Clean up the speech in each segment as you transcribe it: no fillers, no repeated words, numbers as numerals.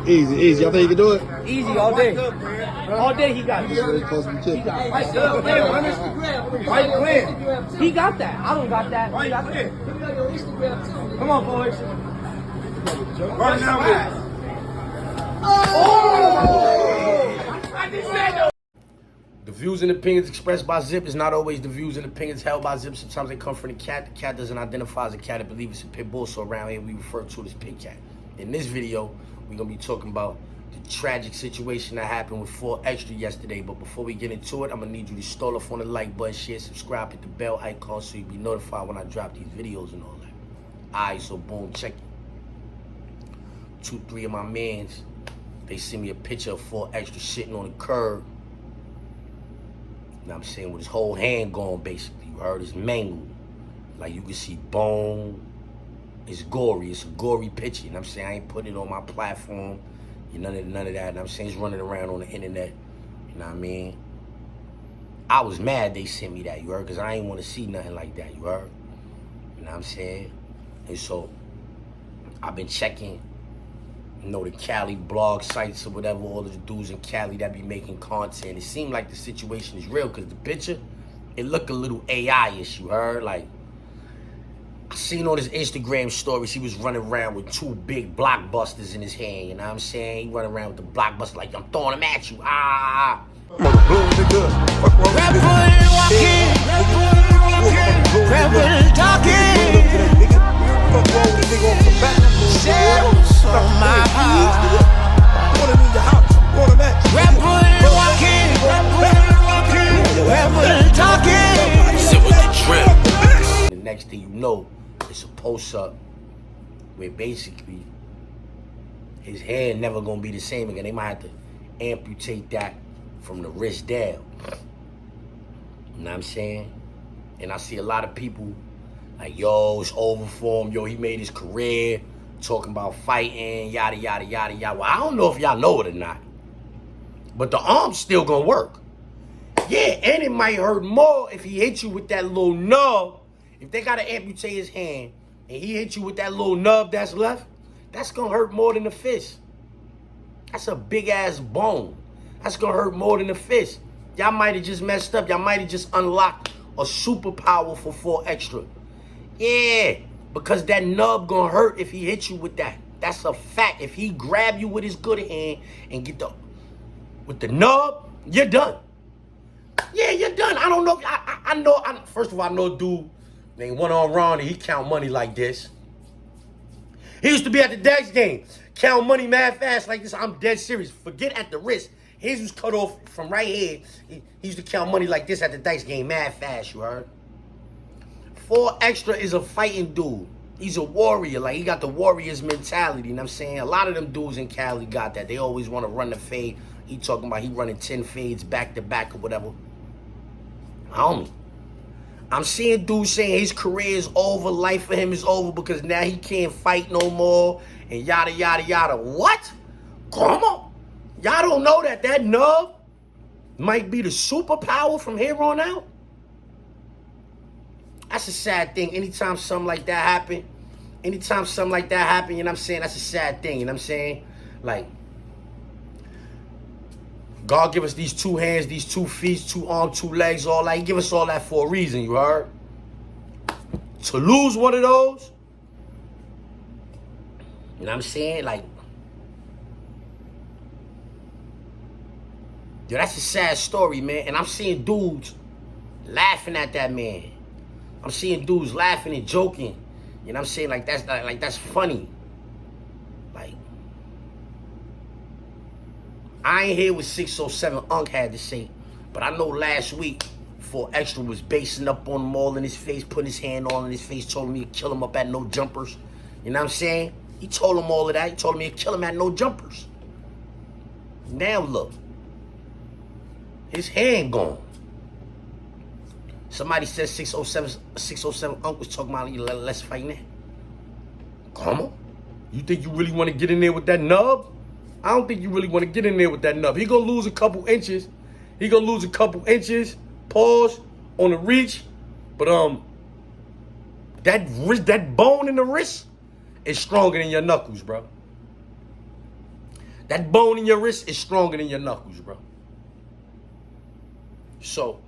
Easy, easy. Y'all think you can do it? Easy all day. All day he got it. Really close to the tip. He got that. I don't got that. He got that. Come on, boys. Right now, The views and opinions expressed by Zip is not always the views and opinions held by Zip. Sometimes they come from the cat. The cat doesn't identify as a cat. I believe it's a pit bull, so around here we refer to it as pit cat. In this video, we're going to be talking about the tragic situation that happened with 4Xtra yesterday. But before we get into it, I'm going to need you to stall off on the like button, share, subscribe, hit the bell icon so you'll be notified when I drop these videos and all that. Alright, so boom, check it. 2, 3 of my mans, they send me a picture of 4Xtra sitting on the curb. You know what I'm saying, with his whole hand gone, basically. You heard, his mangled. Like, you can see bone. It's gory. It's a gory picture. You know what I'm saying? I ain't putting it on my platform. None of that. You know what I'm saying? It's running around on the internet. You know what I mean? I was mad they sent me that, you heard? Because I ain't want to see nothing like that, you heard? You know what I'm saying? And so, I've been checking, you know, the Cali blog sites or whatever, all of the dudes in Cali that be making content. It seemed like the situation is real because the picture, it looked a little AI-ish, you heard? Like, I seen on his Instagram stories, he was running around with 2 big blockbusters in his hand, you know what I'm saying? He running around with the blockbuster like, I'm throwing them at you, ah. Rebel talking, shadows on my heart. Rebel talking. The next thing you know, it's a post-up where basically his hand never gonna be the same again. They might have to amputate that from the wrist down. You know what I'm saying? And I see a lot of people like, yo, it's over for him. Yo, he made his career talking about fighting, yada, yada, yada, yada. Well, I don't know if y'all know it or not, but the arm's still gonna work. Yeah, and it might hurt more if he hit you with that little nub. If they gotta amputate his hand and he hit you with that little nub that's left, that's gonna hurt more than the fist. That's a big ass bone. That's gonna hurt more than the fist. Y'all might have just messed up. Y'all might have just unlocked a superpower for 4Xtra. Yeah, because that nub gonna hurt if he hit you with that. That's a fact. If he grab you with his good hand and get with the nub, you're done. Yeah, you're done. I don't know. I know. First of all, I know a dude named One on Ron, and he count money like this. He used to be at the Dex game, count money mad fast like this. I'm dead serious. Forget at the wrist. His was cut off from right here. He used to count money like this at the Dice game, mad fast, you heard? 4Xtra is a fighting dude. He's a warrior. Like, he got the warrior's mentality, you know what I'm saying? A lot of them dudes in Cali got that. They always want to run the fade. He talking about he running 10 fades back to back or whatever. Homie, I'm seeing dudes saying his career is over, life for him is over because now he can't fight no more and yada, yada, yada. What? Come on. Y'all don't know that that nub might be the superpower from here on out? That's a sad thing. Anytime something like that happen, you know what I'm saying? That's a sad thing, you know what I'm saying? Like, God give us these 2 hands, these 2 feet, 2 arms, 2 legs, all that. He give us all that for a reason, you heard? To lose one of those, you know what I'm saying? Like, yo, that's a sad story, man. And I'm seeing dudes laughing at that man. I'm seeing dudes laughing and joking. You know what I'm saying? Like that's funny. Like, I ain't hear what 607 Unk had to say, but I know last week 4Xtra was basing up on him all in his face, putting his hand all in his face, told me to kill him up at no jumpers. You know what I'm saying? He told him all of that. He told me to kill him at no jumpers. Now look. His hand gone. Somebody said 607 Unc was talking about let's fight now. Come on. You think you really want to get in there with that nub? I don't think you really want to get in there with that nub. He gonna lose a couple inches. Pause on the reach. But that bone in the wrist is stronger than your knuckles, bro. That bone in your wrist is stronger than your knuckles, bro. So,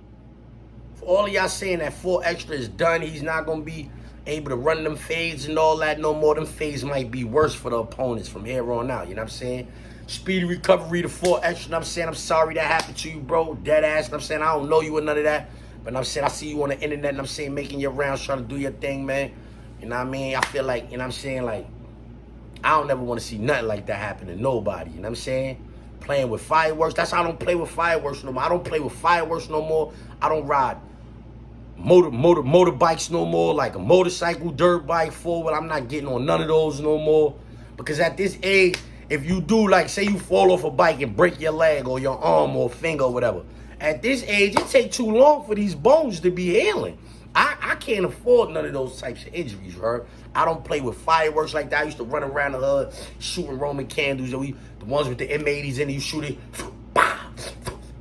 for all of y'all saying that 4Xtra is done, he's not going to be able to run them fades and all that no more. Them fades might be worse for the opponents from here on out. You know what I'm saying? Speedy recovery to 4Xtra. You know what I'm saying? I'm sorry that happened to you, bro. Dead ass. You know what I'm saying? I don't know you or none of that. But I'm saying I see you on the internet, and I'm saying making your rounds, trying to do your thing, man. You know what I mean? I feel like, you know what I'm saying, like, I don't ever want to see nothing like that happen to nobody. You know what I'm saying? Playing with fireworks. That's how I don't play with fireworks no more. I don't play with fireworks no more. I don't ride motorbikes no more, like a motorcycle, dirt bike, forward. I'm not getting on none of those no more. Because at this age, if you do, like, say you fall off a bike and break your leg or your arm or finger or whatever, at this age, it takes too long for these bones to be healing. I can't afford none of those types of injuries, you heard? I don't play with fireworks like that. I used to run around the hood shooting Roman candles. The ones with the M80s in it, you shoot it, bow,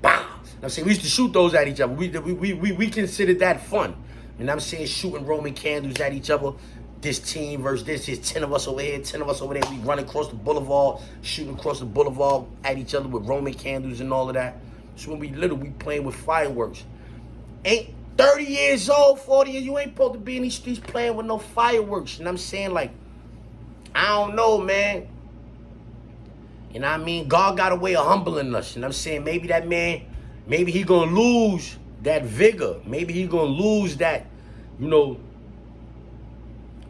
bow. I'm saying we used to shoot those at each other. We considered that fun. You know what I'm saying? Shooting Roman candles at each other. This team versus this. Here's 10 of us over here, 10 of us over there. We run across the boulevard, shooting across the boulevard at each other with Roman candles and all of that. So when we little, we playing with fireworks. Ain't 30 years old, 40 years, you ain't supposed to be in these streets playing with no fireworks. You know what I'm saying? Like, I don't know, man. You know what I mean? God got a way of humbling us. You know what I'm saying? Maybe that man, maybe he gonna lose that vigor. Maybe he gonna lose that, you know,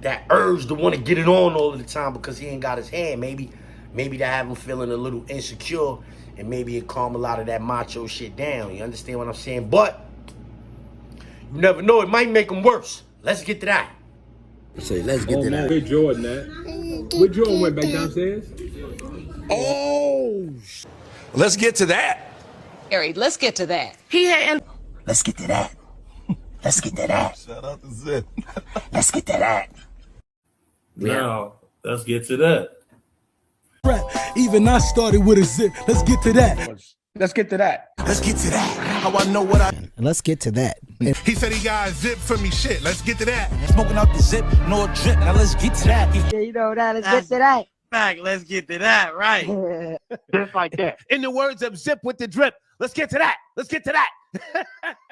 that urge to want to get it on all the time because he ain't got his hand. Maybe that have him feeling a little insecure, and maybe it calm a lot of that macho shit down. You understand what I'm saying? But you never know. It might make him worse. Let's get to that. Say, let's get to that. Where Jordan at? Where Jordan went back downstairs? Oh, Let's get to that. Let's get to that. Let's get to that. Let's get to that. shout out to Zip. Let's get to that. Now, let's get to that. Even I started with a zip. Let's get to that. Let's get to that. Let's get to that. How I know what I Let's get to that. He said he got a zip for me shit. Let's get to that. smoking out the zip, no drip. Now let's get to that. You know that. Let's get to that. Back, let's get to that, right? Just like that. In the words of Zip with the Drip, let's get to that. Let's get to that.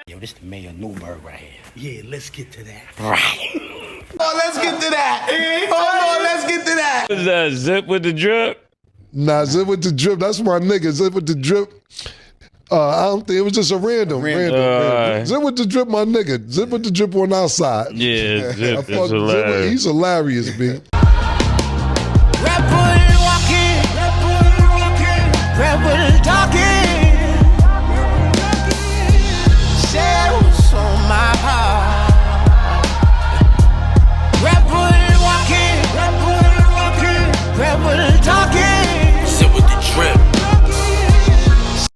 Yo, this the mayor of Newburgh right here. Yeah, let's get to that. Right. Oh, let's get to that. Oh, no, let's get to that. What is that, Zip with the Drip? Nah, Zip with the Drip. That's my nigga. Zip with the Drip. I don't think it was just a random. Zip with the Drip, my nigga. Zip with the Drip on our side. Yeah, Zip I is hilarious. He's hilarious, B. Rebel walking, rebel talking.